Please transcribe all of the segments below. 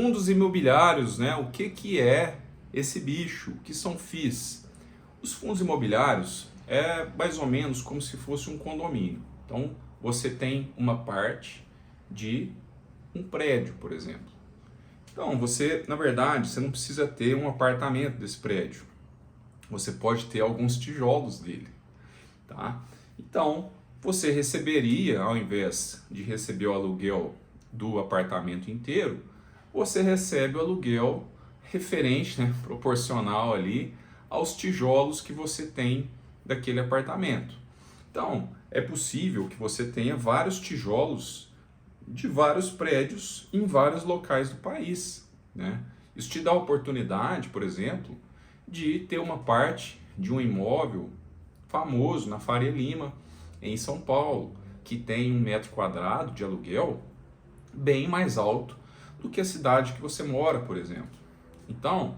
Fundos imobiliários, né? O que é esse bicho? O que são FIIs? Os fundos imobiliários é mais ou menos como se fosse um condomínio. Então, você tem uma parte de um prédio, por exemplo. Então, você, na verdade, você não precisa ter um apartamento desse prédio. Você pode ter alguns tijolos dele, tá? Então, você receberia, ao invés de receber o aluguel do apartamento inteiro, você recebe o aluguel referente, né, proporcional ali aos tijolos que você tem daquele apartamento. Então, é possível que você tenha vários tijolos de vários prédios em vários locais do país, né? Isso te dá a oportunidade, por exemplo, de ter uma parte de um imóvel famoso na Faria Lima, em São Paulo, que tem 1 metro quadrado de aluguel bem mais alto do que a cidade que você mora, por exemplo. Então,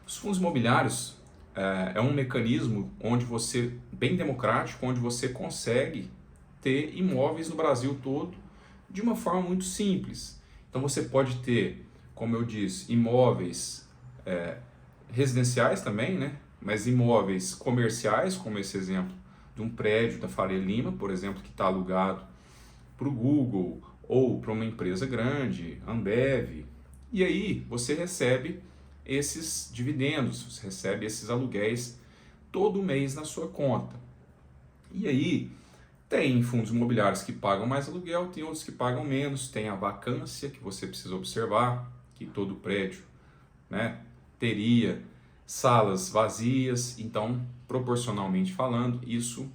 os fundos imobiliários é um mecanismo onde você, bem democrático, onde você consegue ter imóveis no Brasil todo de uma forma muito simples. Então você pode ter, como eu disse, imóveis residenciais também, né? Mas imóveis comerciais, como esse exemplo de um prédio da Faria Lima, por exemplo, que está alugado para o Google ou para uma empresa grande, Ambev. E aí você recebe esses dividendos, você recebe esses aluguéis todo mês na sua conta. E aí tem fundos imobiliários que pagam mais aluguel, tem outros que pagam menos, tem a vacância que você precisa observar, que todo prédio, né, teria salas vazias, então proporcionalmente falando, isso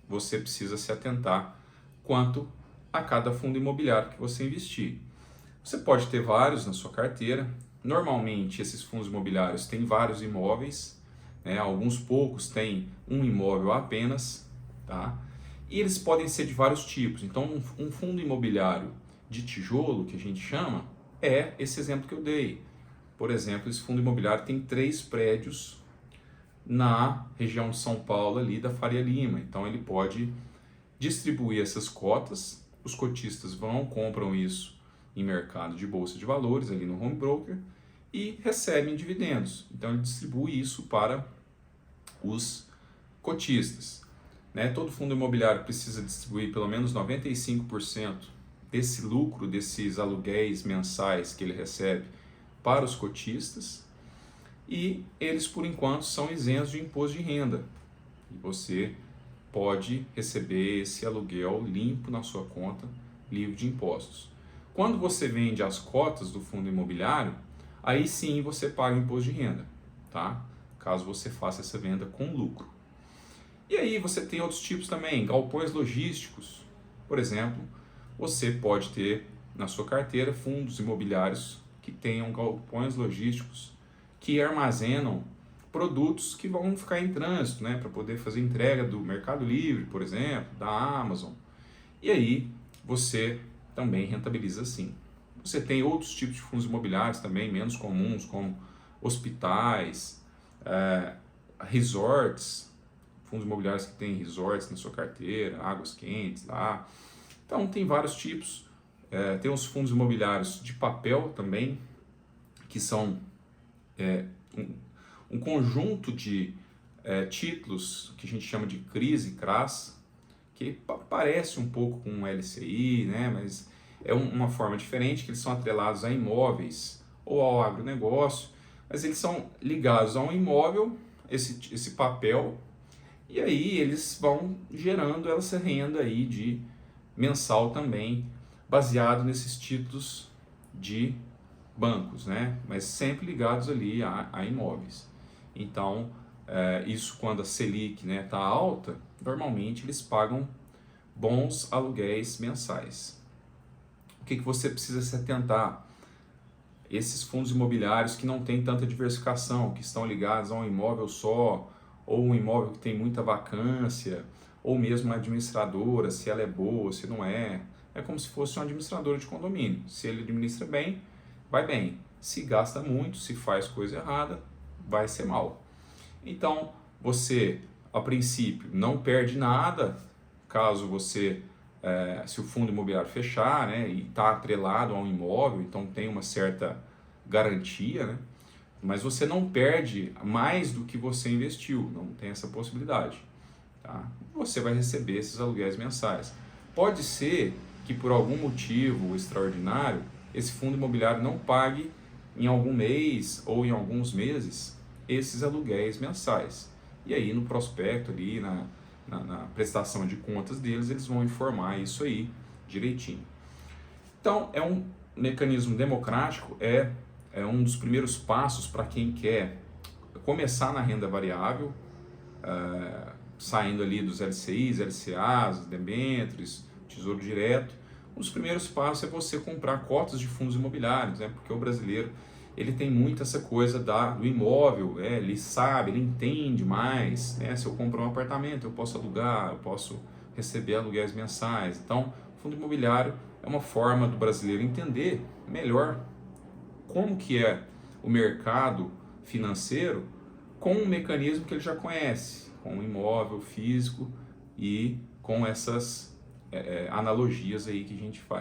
você precisa se atentar quanto a cada fundo imobiliário que você investir. Você pode ter vários na sua carteira. Normalmente esses fundos imobiliários têm vários imóveis, né? Alguns poucos têm um imóvel apenas, tá? E eles podem ser de vários tipos. Então um fundo imobiliário de tijolo, que a gente chama, é esse exemplo que eu dei. Por exemplo, esse fundo imobiliário tem 3 prédios na região de São Paulo, ali da Faria Lima. Então ele pode distribuir essas cotas, os cotistas vão, compram isso em mercado de bolsa de valores, ali no home broker, e recebem dividendos. Então ele distribui isso para os cotistas, né? Todo fundo imobiliário precisa distribuir pelo menos 95% desse lucro, desses aluguéis mensais que ele recebe para os cotistas, e eles, por enquanto, são isentos de imposto de renda. E você pode receber esse aluguel limpo na sua conta, livre de impostos. Quando você vende as cotas do fundo imobiliário, aí sim você paga imposto de renda, tá? Caso você faça essa venda com lucro. E aí você tem outros tipos também, galpões logísticos. Por exemplo, você pode ter na sua carteira fundos imobiliários que tenham galpões logísticos que armazenam produtos que vão ficar em trânsito, né, para poder fazer entrega do Mercado Livre, por exemplo, da Amazon. E aí você também rentabiliza assim. Você tem outros tipos de fundos imobiliários também, menos comuns, como hospitais, resorts, fundos imobiliários que têm resorts na sua carteira, águas quentes lá. Então tem vários tipos. Tem os fundos imobiliários de papel também, que são um conjunto de títulos que a gente chama de CRIs, que parece um pouco com um LCI, né? Mas é uma forma diferente, que eles são atrelados a imóveis ou ao agronegócio, mas eles são ligados a um imóvel, esse papel, e aí eles vão gerando essa renda aí de mensal também, baseado nesses títulos de bancos, né? Mas sempre ligados ali a imóveis. Então, isso quando a Selic, né, tá alta, normalmente eles pagam bons aluguéis mensais. O que você precisa se atentar? Esses fundos imobiliários que não têm tanta diversificação, que estão ligados a um imóvel só, ou um imóvel que tem muita vacância, ou mesmo uma administradora, se ela é boa, se não é. É como se fosse uma administradora de condomínio. Se ele administra bem, vai bem. Se gasta muito, se faz coisa errada, vai ser mal. Então, você, a princípio, não perde nada, caso você, se o fundo imobiliário fechar, né, e está atrelado a um imóvel, então tem uma certa garantia, né? Mas você não perde mais do que você investiu, não tem essa possibilidade. Tá? Você vai receber esses aluguéis mensais. Pode ser que por algum motivo extraordinário esse fundo imobiliário não pague em algum mês ou em alguns meses esses aluguéis mensais. E aí no prospecto ali, na prestação de contas deles, eles vão informar isso aí direitinho. Então é um mecanismo democrático, é um dos primeiros passos para quem quer começar na renda variável, saindo ali dos LCIs, LCAs, debêntures, Tesouro Direto. Um dos primeiros passos é você comprar cotas de fundos imobiliários, né? Porque o brasileiro ele tem muito essa coisa do imóvel, ele sabe, ele entende mais, né? Se eu comprar um apartamento, eu posso alugar, eu posso receber aluguéis mensais. Então, o fundo imobiliário é uma forma do brasileiro entender melhor como que é o mercado financeiro com um mecanismo que ele já conhece, com o imóvel físico e com essas analogias aí que a gente faz.